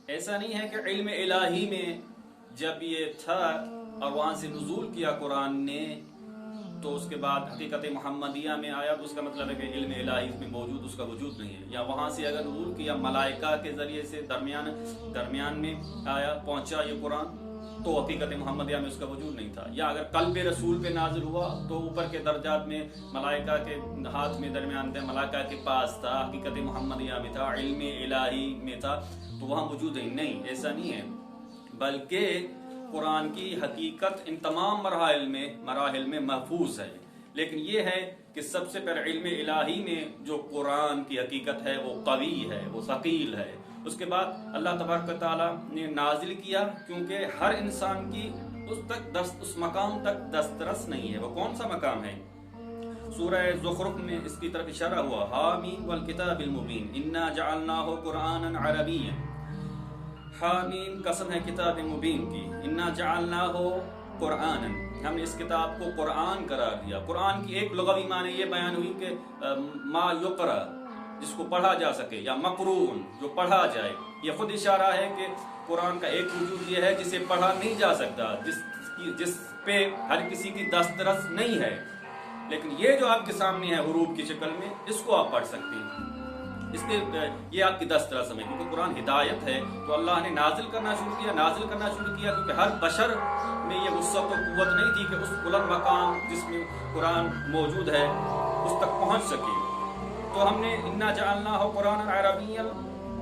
ایسا نہیں ہے کہ علم الہی میں جب یہ تھا اور وہاں سے نزول کیا قرآن نے تو اس کے بعد حقیقت محمدیہ میں آیا تو اس کا مطلب ہے کہ علم الہی اس میں موجود، اس کا وجود نہیں ہے. یا وہاں سے اگر نزول کیا ملائکہ کے ذریعے سے درمیان میں آیا پہنچا یہ قرآن تو حقیقت محمدیہ میں اس کا وجود نہیں تھا. یا اگر قلب رسول پہ نازل ہوا تو اوپر کے درجات میں ملائکہ کے ہاتھ میں درمیان تھے، ملائکہ کے پاس تھا، حقیقت محمدیہ میں تھا، علم الہی میں تھا تو وہاں موجود نہیں. ایسا نہیں ہے، بلکہ قرآن کی حقیقت ان تمام مراحل میں محفوظ ہے. لیکن یہ ہے کہ سب سے پہلے علم الہی میں جو قرآن کی حقیقت ہے وہ قوی ہے، وہ ثقیل ہے. اس کے بعد اللہ تبارک و تعالیٰ نے نازل کیا کیونکہ ہر انسان کی اس مقام تک دسترس نہیں ہے. وہ کون سا مقام ہے؟ سورہ زخرف میں اس کی طرف اشارہ ہوا، حامیم والکتاب المبین انا جعلناہ قرآنا عربیا. حامیم قسم ہے کتاب مبین کی، انا جعلناہ قرآنا، ہم نے اس کتاب کو قرآن قرار دیا. قرآن کی ایک لغوی معنی یہ بیان ہوئی کہ ما یقرأ، جس کو پڑھا جا سکے، یا مقرون، جو پڑھا جائے. یہ خود اشارہ ہے کہ قرآن کا ایک وجود یہ ہے جسے پڑھا نہیں جا سکتا، جس پہ ہر کسی کی دسترس نہیں ہے. لیکن یہ جو آپ کے سامنے ہے حروف کی شکل میں، اس کو آپ پڑھ سکتے ہیں، اس کے یہ آپ کی دسترس ہے. کیونکہ قرآن ہدایت ہے تو اللہ نے نازل کرنا شروع کیا کیونکہ ہر بشر میں یہ وسعت و قوت نہیں تھی کہ اس بلند مقام جس میں قرآن موجود ہے اس تک پہنچ سکے. تو ہم نے انا جعلناہ قرآن عربیا،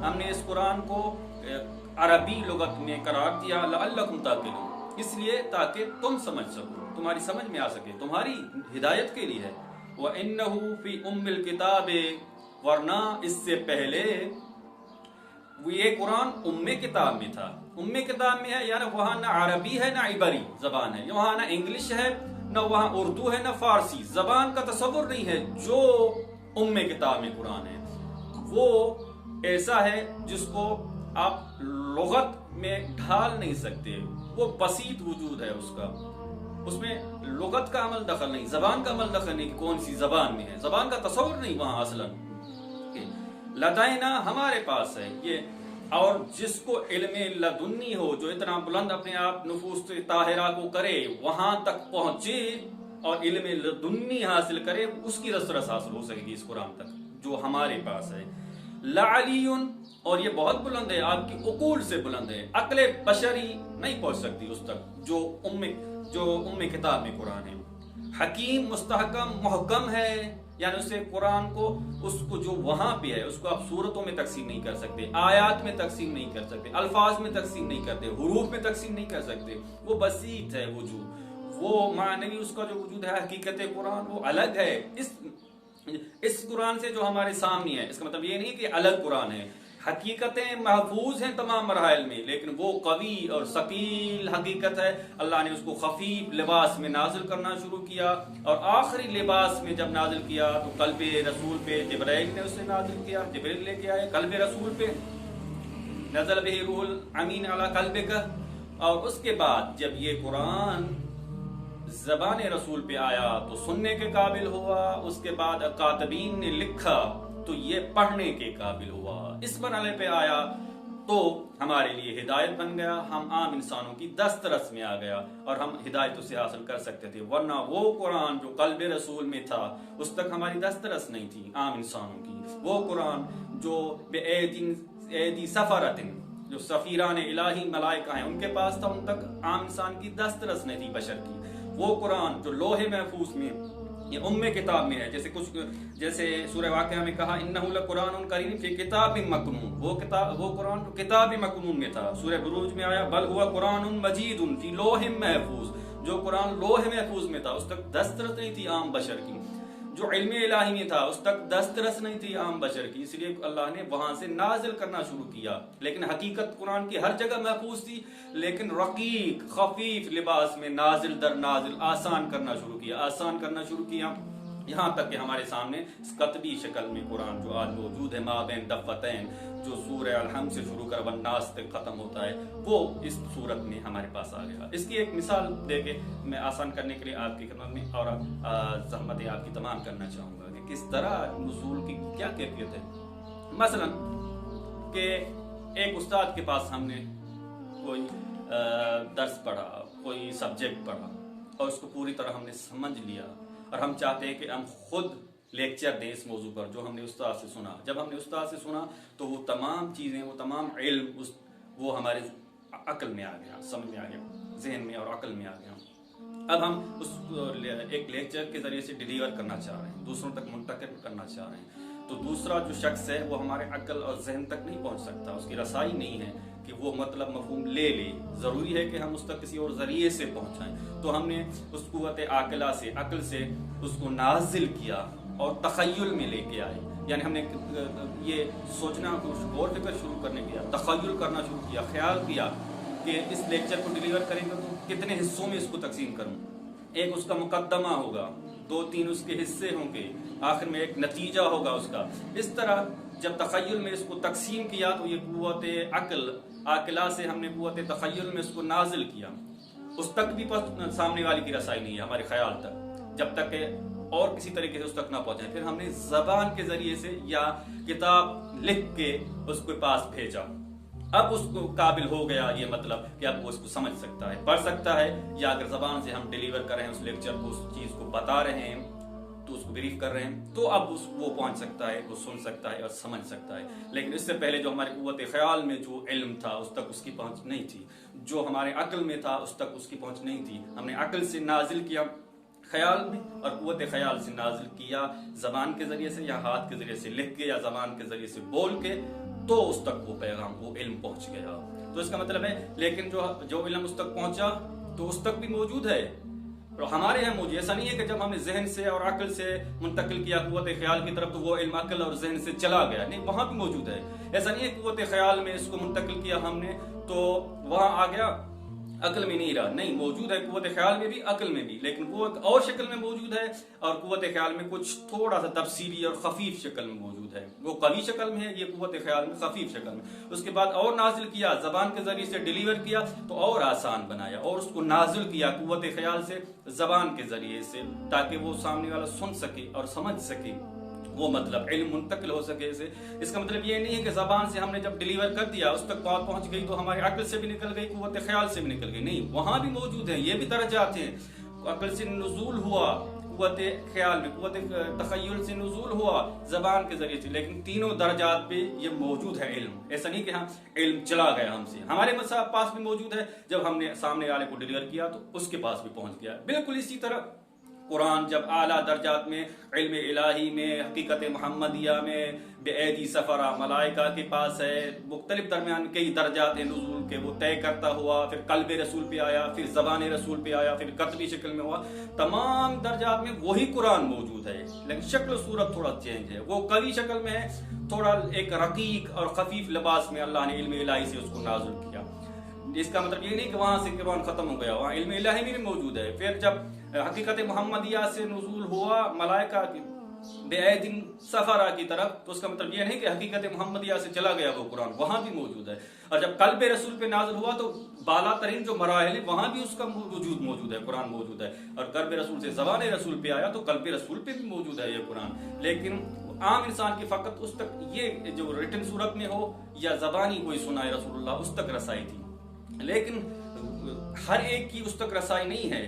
ہم نے اس قرآن کو عربی لغت میں قرار دیا، لعلکم تعقلون، اس لیے تاکہ تم سمجھ سکو، تمہاری سمجھ میں آ سکے، تمہاری ہدایت کے لیے ہے. وَإِنَّهُ فِي أُمِّ الْكِتَابِ، ورنہ اس سے پہلے یہ قرآن کتاب میں تھا. کتاب میں ہے یعنی وہاں نہ عربی ہے نہ عبری زبان ہے، وہاں نہ انگلش ہے نہ وہاں اردو ہے نہ فارسی. زبان کا تصور نہیں ہے. جو کتاب میں قرآن ہے وہ ایسا ہے جس کو آپ لغت میں ڈھال نہیں سکتے. وہ بسیط وجود ہے اس میں لغت کا عمل دخل نہیں، زبان کا عمل دخل نہیں کہ کون سی زبان میں ہے. زبان کا تصور نہیں وہاں اصلاً. لدینا ہمارے پاس ہے یہ. اور جس کو علم لدنی ہو، جو اتنا بلند اپنے آپ نفوس طاہرہ کو کرے، وہاں تک پہنچے اور علم لدنی حاصل کرے، اس کی دسترس حاصل ہو سکے گی اس قرآن تک جو ہمارے پاس ہے. لعلی، اور یہ بہت بلند ہے، آپ کی عقول سے بلند ہے. عقل بشری نہیں پہنچ سکتی اس تک جو کتاب میں قرآن ہے. حکیم، مستحکم، محکم ہے، یعنی اسے قرآن کو جو وہاں پہ ہے اس کو آپ صورتوں میں تقسیم نہیں کر سکتے، آیات میں تقسیم نہیں کر سکتے، الفاظ میں تقسیم نہیں کرتے، حروف میں تقسیم نہیں کر سکتے. وہ بسیط ہے وجود، وہ معنوی اس کا جو وجود ہے، حقیقت قرآن وہ الگ ہے اس قرآن سے جو ہمارے سامنے ہے. اس کا مطلب یہ نہیں کہ الگ قرآن ہے. حقیقتیں محفوظ ہیں تمام مراحل میں، لیکن وہ قوی اور ثقیل حقیقت ہے. اللہ نے اس کو خفیف لباس میں نازل کرنا شروع کیا، اور آخری لباس میں جب نازل کیا تو قلب رسول پہ جبرائیل نے اسے نازل کیا. جبرائیل لے کے آئے قلب رسول پہ، نزل بہ روح الامین علی قلبک. اور اس کے بعد جب یہ قرآن زبان رسول پہ آیا تو سننے کے قابل ہوا. اس کے بعد کاتبین نے لکھا تو یہ پڑھنے کے قابل ہوا. اس مرحلے پہ آیا تو ہمارے لیے ہدایت بن گیا. ہم عام انسانوں کی دسترس میں آ گیا اور ہم ہدایت سے حاصل کر سکتے تھے. ورنہ وہ قرآن جو قلب رسول میں تھا اس تک ہماری دسترس نہیں تھی عام انسانوں کی. وہ قرآن جو بِأَيْدِي سَفَرَةٍ، جو سفیران الہی ملائکہ ہیں ان کے پاس تھا، ان تک عام انسان کی دسترس نہیں تھی بشر کی. وہ قرآن جو لوح محفوظ میں، یہ کتاب میں ہے، جیسے سورہ واقعہ میں کہا انہ لقرآن کریم فی کتاب مکنون، وہ قرآن جو کتاب مکنون میں تھا. سورہ بروج میں آیا بل ہوا قرآن مجید فی لوح محفوظ، جو قرآن لوح محفوظ میں تھا اس تک دسترس نہیں تھی عام بشر کی. جو علم الہی میں تھا اس تک دسترس نہیں تھی عام بشر کی. اس لیے اللہ نے وہاں سے نازل کرنا شروع کیا. لیکن حقیقت قرآن کی ہر جگہ محفوظ تھی، لیکن رقیق خفیف لباس میں نازل در نازل آسان کرنا شروع کیا یہاں تک کہ ہمارے سامنے کتبی شکل میں قرآن جو آج موجود ہے، مابین دفتین، جو سورہ الحمد سے شروع کر والناس تک ختم ہوتا ہے، وہ اس صورت میں ہمارے پاس آ گیا. اس کی ایک مثال دے کے میں آسان کرنے کے لیے آپ کی خدمت میں اور زحمتیں آپ کی تمام کرنا چاہوں گا کہ کس طرح نزول کی کیا کیفیت ہے. مثلا کہ ایک استاد کے پاس ہم نے کوئی درس پڑھا، کوئی سبجیکٹ پڑھا اور اس کو پوری طرح ہم نے سمجھ لیا، اور ہم چاہتے ہیں کہ ہم خود لیکچر دیں اس موضوع پر جو ہم نے استاد سے سنا۔ جب ہم نے استاد سے سنا تو وہ تمام چیزیں، وہ تمام علم وہ ہمارے عقل میں آ گیا، سمجھ میں آ گیا، ذہن میں اور عقل میں آ گیا۔ اب ہم اس ایک لیکچر کے ذریعے سے ڈیلیور کرنا چاہ رہے ہیں، دوسروں تک منتقل کرنا چاہ رہے ہیں، تو دوسرا جو شخص ہے وہ ہمارے عقل اور ذہن تک نہیں پہنچ سکتا، اس کی رسائی نہیں ہے کہ وہ مطلب مفہوم لے ضروری ہے کہ ہم اس تک کسی اور ذریعے سے پہنچائیں۔ تو ہم نے اس قوت عاقلہ سے، عقل سے اس کو نازل کیا اور تخیل میں لے کے آئے، یعنی ہم نے یہ سوچنا، غور فکر شروع کرنے کیا، تخیل کرنا شروع کیا، خیال کیا کہ اس لیکچر کو ڈیلیور کریں گے تو کتنے حصوں میں اس کو تقسیم کروں، ایک اس کا مقدمہ ہوگا، 2-3 اس کے حصے ہوں گے، آخر میں ایک نتیجہ ہوگا اس کا۔ اس طرح جب تخیل میں اس کو تقسیم کیا تو یہ قوت عاقلہ سے ہم نے قوت تخیل میں اس کو نازل کیا، اس تک بھی سامنے والی کی رسائی نہیں ہے ہمارے خیال تک، جب تک کہ اور کسی طریقے سے اس تک نہ پہنچے۔ پھر ہم نے زبان کے ذریعے سے یا کتاب لکھ کے اس کے پاس بھیجا، اب اس کو قابل ہو گیا، یہ مطلب کہ اب وہ اس کو سمجھ سکتا ہے، پڑھ سکتا ہے، یا اگر زبان سے ہم ڈیلیور کر رہے ہیں اس لیکچر کو، اس چیز کو بتا رہے ہیں تو اس کو بریف کر رہے ہیں، تو اب وہ پہنچ سکتا ہے، وہ سن سکتا ہے اور سمجھ سکتا ہے۔ لیکن اس سے پہلے جو ہماری قوت خیال میں جو علم تھا اس تک اس کی پہنچ نہیں تھی، جو ہمارے عقل میں تھا اس تک اس کی پہنچ نہیں تھی۔ ہم نے عقل سے نازل کیا خیال میں اور قوت خیال سے نازل کیا زبان کے ذریعے سے یا ہاتھ کے ذریعے سے لکھ کے یا زبان کے ذریعے سے بول کے، تو اس تک وہ پیغام، وہ علم پہنچ گیا۔ تو اس کا مطلب ہے لیکن جو علم اس تک پہنچا تو اس تک بھی موجود ہے، اور ہمارے یہاں موجود، ایسا نہیں ہے کہ جب ہم نے ذہن سے اور عقل سے منتقل کیا قوت خیال کی طرف تو وہ علم عقل اور ذہن سے چلا گیا، نہیں، وہاں بھی موجود ہے۔ ایسا نہیں ہے قوت خیال میں اس کو منتقل کیا ہم نے تو وہاں آ گیا، عقل میں نہیں رہا، نہیں، موجود ہے قوت خیال میں بھی، عقل میں بھی، لیکن وہ ایک اور شکل میں موجود ہے، اور قوت خیال میں کچھ تھوڑا سا تفصیلی اور خفیف شکل میں موجود ہے، وہ قوی شکل میں ہے، یہ قوت خیال میں خفیف شکل میں۔ اس کے بعد اور نازل کیا، زبان کے ذریعے سے ڈیلیور کیا تو اور آسان بنایا، اور اس کو نازل کیا قوت خیال سے زبان کے ذریعے سے، تاکہ وہ سامنے والا سن سکے اور سمجھ سکے، وہ مطلب علم منتقل ہو سکے اسے۔ اس کا مطلب یہ نہیں ہے کہ زبان سے ہم نے جب ڈیلیور کر دیا اس تک بات پہنچ گئی تو ہمارے عقل سے بھی نکل گئی، قوت خیال سے بھی نکل گئی، نہیں، وہاں بھی موجود ہیں، یہ بھی درجات ہیں۔ عقل سے نزول ہوا قوت خیال میں، قوت تخیل سے نزول ہوا زبان کے ذریعے سے، لیکن تینوں درجات پہ یہ موجود ہے علم۔ ایسا نہیں کہ ہاں علم چلا گیا ہم سے، ہمارے پاس بھی موجود ہے، جب ہم نے سامنے والے کو ڈیلیور کیا تو اس کے پاس بھی پہنچ گیا۔ بالکل اسی طرح قرآن جب اعلیٰ درجات میں، علم الہی میں، حقیقت محمدیہ میں، بِأَيْدِي سفرہ، ملائکہ کے پاس ہے، مختلف درمیان کئی درجات ہیں نزول کے، وہ طے کرتا ہوا، پھر قلب رسول پہ آیا، پھر زبان رسول پہ آیا، پھر کتبی شکل میں ہوا، تمام درجات میں وہی قرآن موجود ہے، لیکن شکل و صورت تھوڑا چینج ہے، وہ قوی شکل میں ہے، تھوڑا ایک رقیق اور خفیف لباس میں اللہ نے علم الہی سے اس کو نازل کیا۔ اس کا مطلب یہ نہیں کہ وہاں سے قرآن ختم ہو گیا، وہاں علم الہی میں بھی موجود ہے۔ پھر جب حقیقت محمدیہ سے نزول ہوا ملائکہ کی بِأَيْدٍ سفرہ کی طرف، تو اس کا مطلب یہ نہیں کہ حقیقت محمدیہ سے چلا گیا وہ قرآن، وہاں بھی موجود ہے۔ اور جب قلب رسول پہ نازل ہوا تو بالا ترین جو مراحل ہیں وہاں بھی اس کا وجود موجود ہے، قرآن موجود ہے، اور قلب رسول سے زبان رسول پہ آیا تو قلب رسول پہ بھی موجود ہے یہ قرآن۔ لیکن عام انسان کی فقط اس تک یہ جو ریٹن صورت میں ہو یا زبانی کوئی سنائے رسول اللہ، اس تک رسائی تھی، لیکن ہر ایک کی اس تک رسائی نہیں ہے۔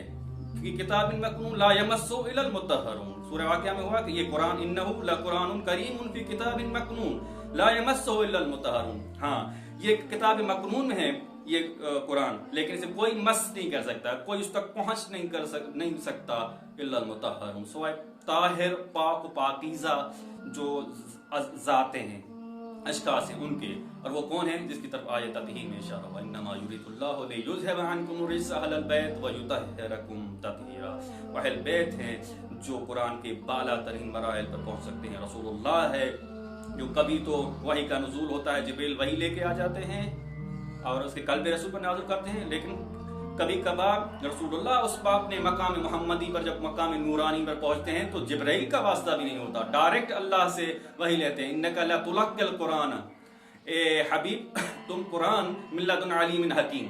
کتاب مکنون لا یمسہ الا المطہرون، سورہ واقعہ میں ہوا کہ یہ قرآن انہ لقرآن کریم فی کتاب مکنون لا یمسہ الا المطہرون، ہاں یہ کتاب مکنون میں ہے یہ قرآن، لیکن اسے کوئی مس نہیں کر سکتا، کوئی اس تک پہنچ نہیں سکتا الا المطہرون، سوائے طاہر، پاک و پاکیزہ جو ذاتیں ہیں، اشخاص ہیں ان کے، اور وہ کون ہیں؟ جس کی طرف آیت تطہیر میں اشارہ ہوا، انما یرید اللہ لیذھب عنکم الرجس اہل البیت ویطہرکم تطہیرا۔ اہل بیت ہیں جو قرآن کے بالا ترین مراحل پر پہنچ سکتے ہیں، رسول اللہ ہے جو کبھی تو وحی کا نزول ہوتا ہے، جبریل وحی لے کے آ جاتے ہیں اور اس کے قلب رسول پر نازل کرتے ہیں، لیکن کبھی کبھار رسول اللہ اس اپنے مقام محمدی پر جب مقام نورانی پر پہنچتے ہیں تو جبرائیل کا واسطہ بھی نہیں ہوتا، ڈائریکٹ اللہ سے وحی لیتے ہیں۔ انک لتلقی القرآن، اے حبیب تم قرآن من لدن علیم حکیم،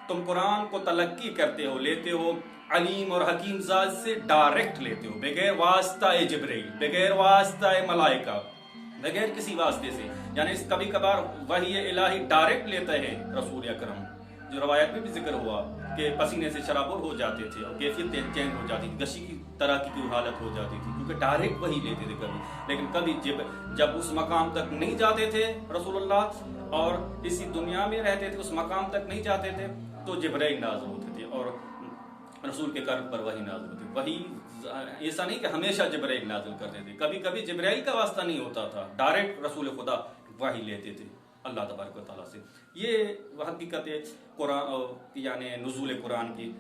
تم قرآن کو تلقی کرتے ہو، لیتے ہو علیم اور حکیم ذات سے، ڈائریکٹ لیتے ہو، بغیر واسطہ جبرائیل، بغیر واسطہ ملائکہ، بغیر کسی واسطے سے۔ یعنی اس کبھی کبھار وحی الہی ڈائریکٹ لیتا ہے رسول اکرم، جو روایت میں بھی ذکر ہوا کہ پسینے سے شرابور ہو جاتے تھے اور کیفیت چینج ہو جاتی تھی، گشی کی طرح کی کوئی حالت ہو جاتی تھی، کیونکہ ڈائریکٹ وہی لیتے تھے کبھی. لیکن کبھی جب اس مقام تک نہیں جاتے تھے رسول اللہ اور اسی دنیا میں رہتے تھے، اس مقام تک نہیں جاتے تھے، تو جبرائیل نازل ہوتے تھے اور رسول کے قلب پر وہی نازل ہوتی. وہی ایسا نہیں کہ ہمیشہ جبرائیل نازل کرتے تھے، کبھی کبھی جبرائیل کا واسطہ نہیں ہوتا تھا، ڈائریکٹ رسول خدا وحی لیتے تھے اللہ تبارک و تعالیٰ سے. یہ حقیقت قرآن یعنی نزول قرآن کی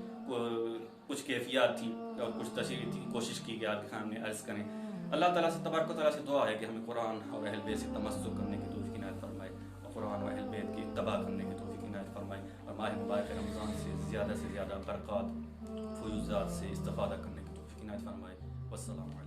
کچھ کیفیات تھی اور کچھ تشریح تھی، کوشش کی کہ آپ کے سامنے عرض کریں. اللہ تعالیٰ سے تبارک و تعالیٰ سے دعا ہے کہ ہمیں قرآن اور اہل بیت سے تمسک کرنے کی توفیق عنایت فرمائے اور قرآن و اہل بیت کی اتباع کرنے کی توفیق عنایت فرمائے اور ماہ مبارک رمضان سے زیادہ برکات فیوزات سے استفادہ کرنے کی توفیق عنایت فرمائے. والسلام علیکم.